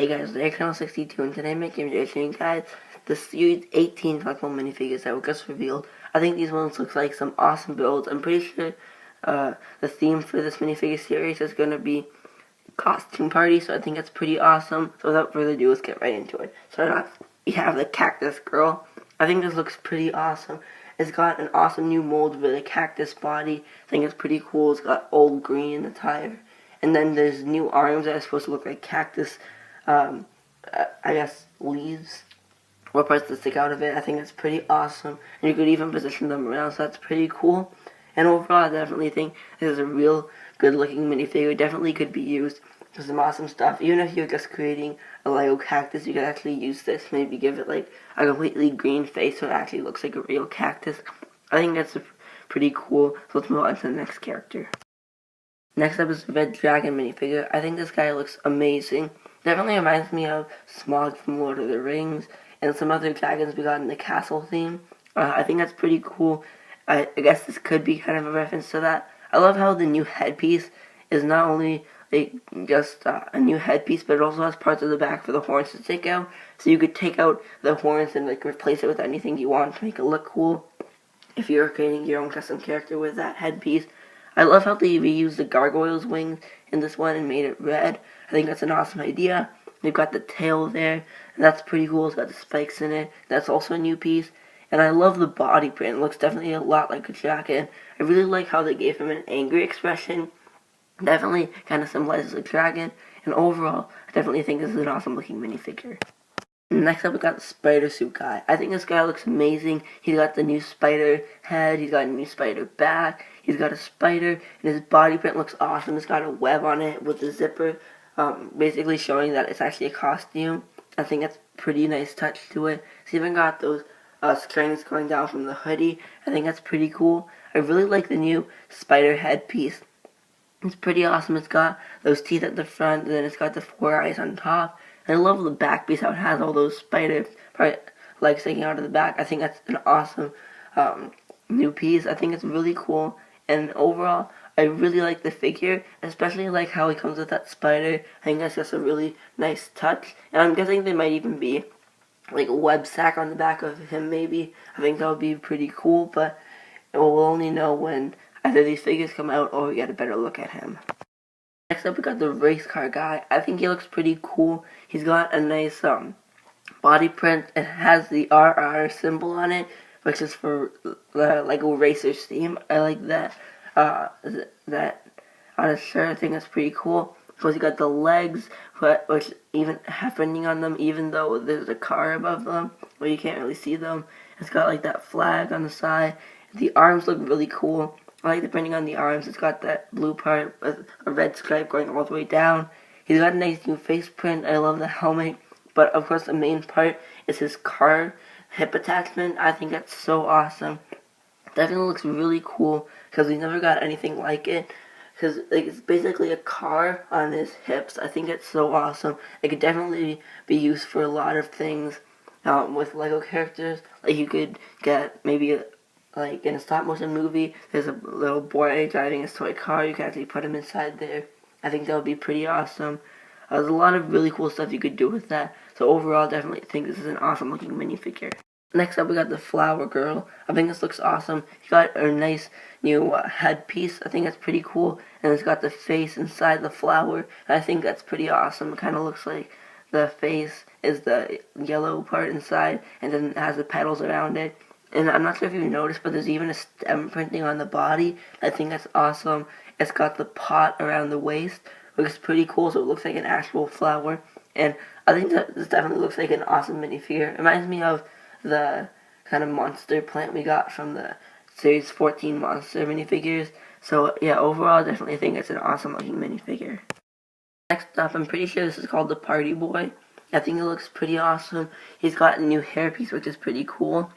Hey guys, it's Channel62 and today I'm making a showing you guys the Series 18 collectible minifigures that were just revealed. I think these ones look like some awesome builds. I'm pretty sure the theme for this minifigure series is going to be costume party, so I think that's pretty awesome. So without further ado, let's get right into it. So we have the cactus girl. I think this looks pretty awesome. It's got an awesome new mold with a cactus body. I think it's pretty cool. It's got old green attire. And then there's new arms that are supposed to look like cactus, I guess, leaves or parts that stick out of it. I think that's pretty awesome. And you could even position them around, so that's pretty cool. And overall, I definitely think this is a real good looking minifigure. Definitely could be used for some awesome stuff. Even if you're just creating a Lego cactus, you could actually use this. Maybe give it like a completely green face so it actually looks like a real cactus. I think that's pretty cool. So let's move on to the next character. Next up is the Red Dragon minifigure. I think this guy looks amazing. Definitely reminds me of Smaug from Lord of the Rings and some other dragons we got in the castle theme. I think that's pretty cool. I guess this could be kind of a reference to that. I love how the new headpiece is not only like just a new headpiece, but it also has parts of the back for the horns to stick out. So you could take out the horns and like replace it with anything you want to make it look cool. If you're creating your own custom character with that headpiece. I love how they reused the gargoyle's wings in this one and made it red. I think that's an awesome idea. They've got the tail there, and that's pretty cool. It's got the spikes in it. That's also a new piece. And I love the body print. It looks definitely a lot like a dragon. I really like how they gave him an angry expression. Definitely kind of symbolizes a dragon. And overall, I definitely think this is an awesome looking minifigure. Next up, we got the spider suit guy. I think this guy looks amazing. He's got the new spider head. He's got a new spider back. He's got a spider, and his body print looks awesome. It's got a web on it with a zipper, basically showing that it's actually a costume. I think that's a pretty nice touch to it. It's even got those strings going down from the hoodie. I think that's pretty cool. I really like the new spider headpiece. It's pretty awesome. It's got those teeth at the front, and then it's got the 4 eyes on top. And I love the back piece, how it has all those spider legs sticking out of the back. I think that's an awesome new piece. I think it's really cool. And overall, I really like the figure, especially like how he comes with that spider. I think that's just a really nice touch. And I'm guessing there might even be like a web sack on the back of him, maybe. I think that would be pretty cool, but we'll only know when either these figures come out or we get a better look at him. Next up, we got the race car guy. I think he looks pretty cool. He's got a nice body print. It has the RR symbol on it, which is for the Lego Racers theme. I like that. That on his shirt. I think that's pretty cool. So he got the legs, which even have printing on them, even though there's a car above them, where you can't really see them. It's got like that flag on the side. The arms look really cool. I like the printing on the arms. It's got that blue part with a red stripe going all the way down. He's got a nice new face print. I love the helmet. But of course the main part is his car hip attachment. I think that's so awesome. Definitely looks really cool because we never got anything like it. Because like, it's basically a car on his hips. I think it's so awesome. It could definitely be used for a lot of things with Lego characters. Like you could get maybe like in a stop motion movie, there's a little boy driving his toy car. You can actually put him inside there. I think that would be pretty awesome. There's a lot of really cool stuff you could do with that. So overall, definitely think this is an awesome looking minifigure. Next up, we got the flower girl. I think this looks awesome. She got a nice new headpiece. I think that's pretty cool. And it's got the face inside the flower. And I think that's pretty awesome. It kind of looks like the face is the yellow part inside, and then it has the petals around it. And I'm not sure if you've noticed, but there's even a stem printing on the body. I think that's awesome. It's got the pot around the waist, which is pretty cool, so it looks like an actual flower. And I think that this definitely looks like an awesome minifigure. It reminds me of the kind of monster plant we got from the Series 14 monster minifigures. So yeah, overall, I definitely think it's an awesome looking minifigure. Next up, I'm pretty sure this is called the Party Boy. I think it looks pretty awesome. He's got a new hairpiece, which is pretty cool.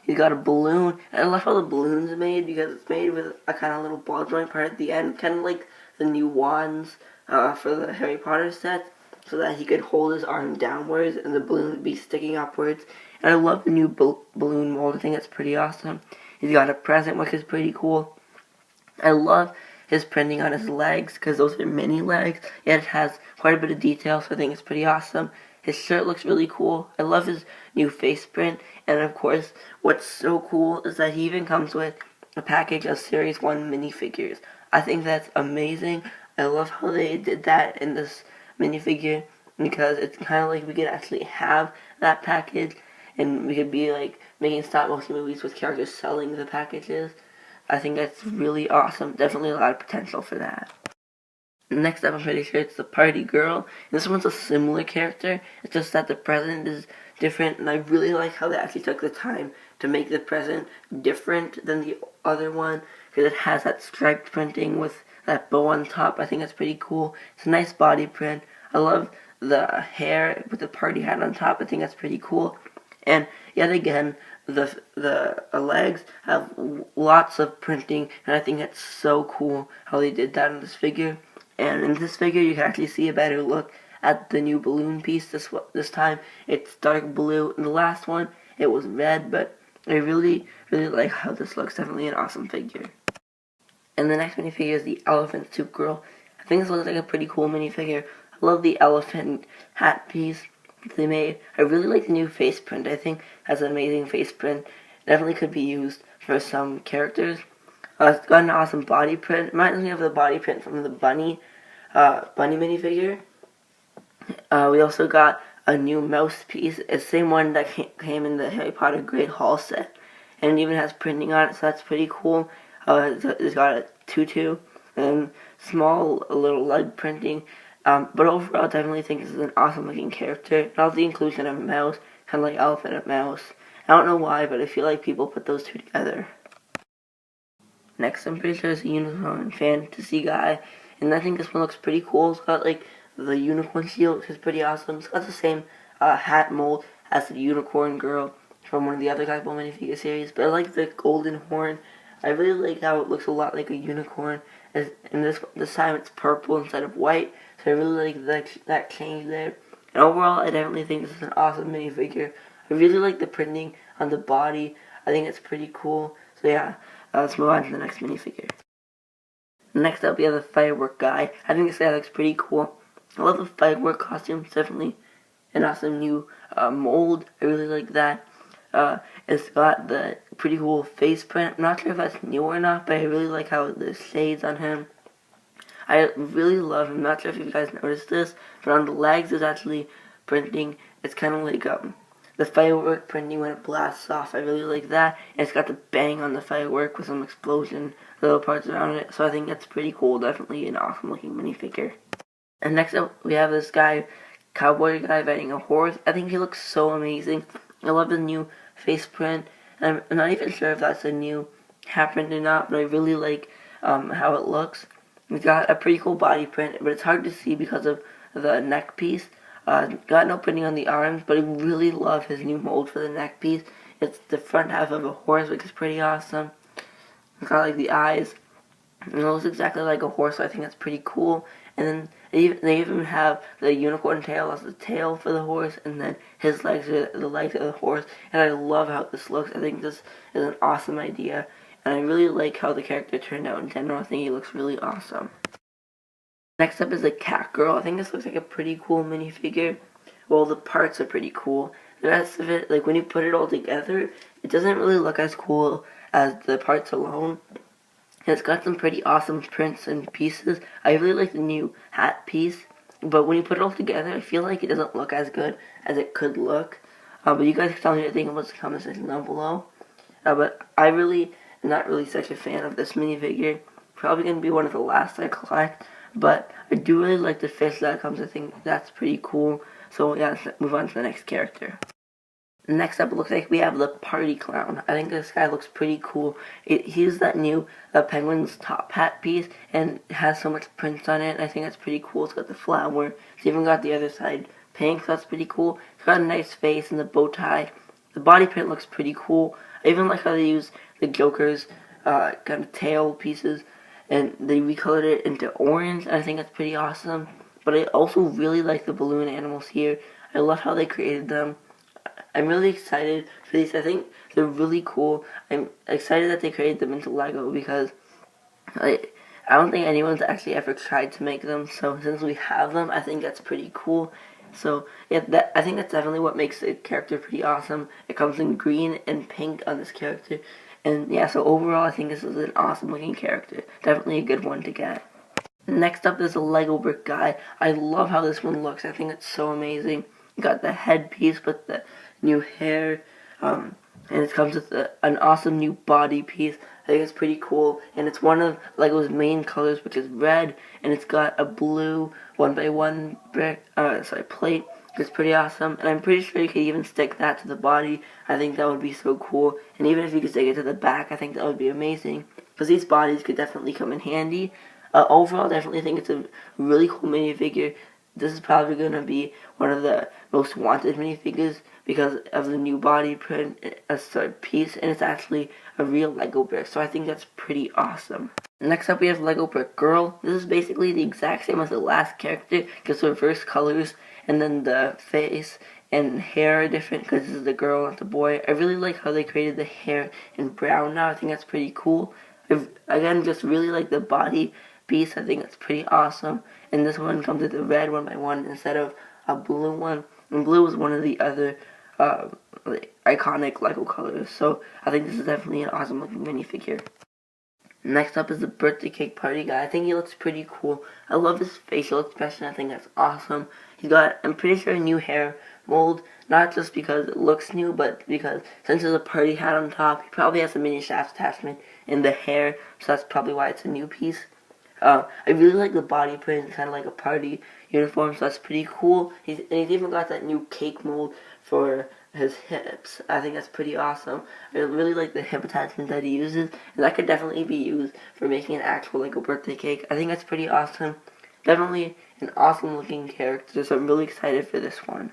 He's got a balloon, and I love how the balloon's made because it's made with a kind of little ball joint part at the end, kind of like the new wands for the Harry Potter set, so that he could hold his arm downwards and the balloon would be sticking upwards. And I love the new balloon mold. I think it's pretty awesome. He's got a present, which is pretty cool. I love his printing on his legs, because those are mini legs, yet it has quite a bit of detail, so I think it's pretty awesome. His shirt looks really cool. I love his new face print, and of course, what's so cool is that he even comes with a package of Series 1 minifigures. I think that's amazing. I love how they did that in this minifigure, because it's kind of like we could actually have that package, and we could be like making stop motion movies with characters selling the packages. I think that's really awesome. Definitely a lot of potential for that. Next up, I'm pretty sure it's the party girl. This one's a similar character. It's just that the present is different, and I really like how they actually took the time to make the present different than the other one, because it has that striped printing with that bow on top. I think that's pretty cool. It's a nice body print. I love the hair with the party hat on top. I think that's pretty cool. And yet again, the legs have lots of printing, and I think that's so cool how they did that in this figure. And in this figure, you can actually see a better look at the new balloon piece. This time, it's dark blue. In the last one, it was red, but I really like how this looks. Definitely an awesome figure. And the next minifigure is the elephant soup girl. I think this looks like a pretty cool minifigure. I love the elephant hat piece they made. I really like the new face print. I think it has an amazing face print. Definitely could be used for some characters. It's got an awesome body print. Reminds me of the body print from the bunny minifigure. We also got a new mouse piece. It's the same one that came in the Harry Potter Great Hall set. And it even has printing on it, so that's pretty cool. It's got a tutu and small little leg printing. But overall, I definitely think this is an awesome looking character. And also the inclusion of a mouse, kind of like elephant and mouse. I don't know why, but I feel like people put those two together. Next, I'm pretty sure it's a unicorn fantasy guy, and I think this one looks pretty cool. It's got like the unicorn shield, which is pretty awesome. It's got the same hat mold as the unicorn girl from one of the other collectible minifigure series, but I like the golden horn. I really like how it looks a lot like a unicorn, and this time it's purple instead of white, so I really like that change there. And overall, I definitely think this is an awesome minifigure. I really like the printing on the body. I think it's pretty cool. So yeah, let's move on to the next minifigure. Next up, we have the firework guy. I think this guy looks pretty cool. I love the firework costume. It's definitely an awesome new mold. I really like that. It's got the pretty cool face print. I'm not sure if that's new or not, but I really like how the shades on him. I really love him. I'm not sure if you guys noticed this, but on the legs is actually printing. It's kind of like the firework printing when it blasts off. I really like that. And it's got the bang on the firework with some explosion little parts around it. So I think that's pretty cool. Definitely an awesome looking minifigure. And next up, we have this guy, cowboy guy riding a horse. I think he looks so amazing. I love the new face print. I'm not even sure if that's a new hat print or not, but I really like how it looks. It's got a pretty cool body print, but it's hard to see because of the neck piece. Got no printing on the arms, but I really love his new mold for the neck piece. It's the front half of a horse, which is pretty awesome. It's got like the eyes. And it looks exactly like a horse, so I think that's pretty cool. And then they even have the unicorn tail as the tail for the horse, and then his legs are the legs of the horse. And I love how this looks. I think this is an awesome idea. And I really like how the character turned out in general. I think he looks really awesome. Next up is the cat girl. I think this looks like a pretty cool minifigure. Well, the parts are pretty cool. The rest of it, like when you put it all together, it doesn't really look as cool as the parts alone. And it's got some pretty awesome prints and pieces. I really like the new hat piece, but when you put it all together, I feel like it doesn't look as good as it could look. But you guys can tell me what you think about the comment section down below. But I really am not really such a fan of this minifigure. Probably going to be one of the last I collect. But I do really like the fish that comes. I think that's pretty cool. So yeah, let's move on to the next character. Next up, it looks like we have the party clown. I think this guy looks pretty cool. He's that new penguin's top hat piece, and it has so much prints on it. I think that's pretty cool. It's got the flower. It's even got the other side pink, so that's pretty cool. It's got a nice face and the bow tie. The body print looks pretty cool. I even like how they use the Joker's kind of tail pieces, and they recolored it into orange. I think that's pretty awesome. But I also really like the balloon animals here. I love how they created them. I'm really excited for these. I think they're really cool. I'm excited that they created them into Lego because I don't think anyone's actually ever tried to make them, so since we have them, I think that's pretty cool. So yeah, I think that's definitely what makes the character pretty awesome. It comes in green and pink on this character, and yeah, so overall I think this is an awesome looking character. Definitely a good one to get. Next up is a Lego brick guy. I love how this one looks. I think it's so amazing. You got the headpiece with the new hair, and it comes with an awesome new body piece. I think it's pretty cool, and it's one of Lego's main colors, which is red, and it's got a blue 1x1 brick, plate. It's pretty awesome, and I'm pretty sure you could even stick that to the body. I think that would be so cool, and even if you could stick it to the back, I think that would be amazing, because these bodies could definitely come in handy. Overall, definitely think it's a really cool minifigure. This is probably going to be one of the most wanted minifigures because of the new body print piece, and it's actually a real Lego brick, so I think that's pretty awesome. Next up we have Lego Brick Girl. This is basically the exact same as the last character, just reverse colors, and then the face and hair are different because this is the girl, not the boy. I really like how they created the hair in brown now. I think that's pretty cool. Again, just really like the body piece. I think it's pretty awesome. And this one comes with a red 1x1 instead of a blue one. And blue is one of the other iconic Lego colors. So I think this is definitely an awesome looking minifigure. Next up is the birthday cake party guy. I think he looks pretty cool. I love his facial expression. I think that's awesome. He's got, I'm pretty sure, a new hair mold. Not just because it looks new, but because since there's a party hat on top, he probably has a mini shaft attachment in the hair. So that's probably why it's a new piece. I really like the body print. It's kind of like a party uniform, so that's pretty cool. He's even got that new cake mold for his hips. I think that's pretty awesome. I really like the hip attachment that he uses, and that could definitely be used for making an actual Lego birthday cake. I think that's pretty awesome. Definitely an awesome looking character, so I'm really excited for this one.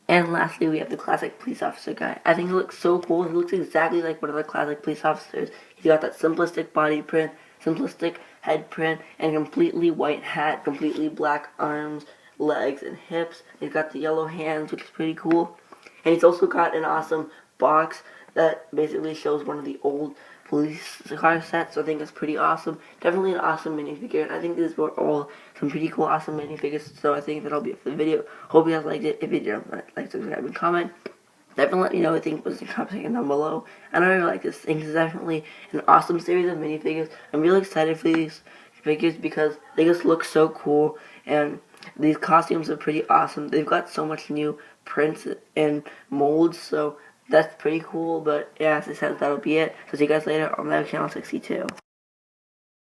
And lastly, we have the classic police officer guy. I think he looks so cool. He looks exactly like one of the classic police officers. He's got that simplistic body print, simplistic head print, and completely white hat, completely black arms, legs, and hips. He's got the yellow hands, which is pretty cool. And he's also got an awesome box that basically shows one of the old police car sets, so I think that's pretty awesome. Definitely an awesome minifigure, and I think these were all some pretty cool, awesome minifigures, so I think that'll be it for the video. Hope you guys liked it. If you did, like, subscribe, and comment. Definitely let me know what you think was in the comment section down below. And I really like this thing. This is definitely an awesome series of minifigures. I'm really excited for these figures because they just look so cool, and these costumes are pretty awesome. They've got so much new prints and molds, so that's pretty cool. But yeah, as I said, that'll be it. So see you guys later on my channel 62.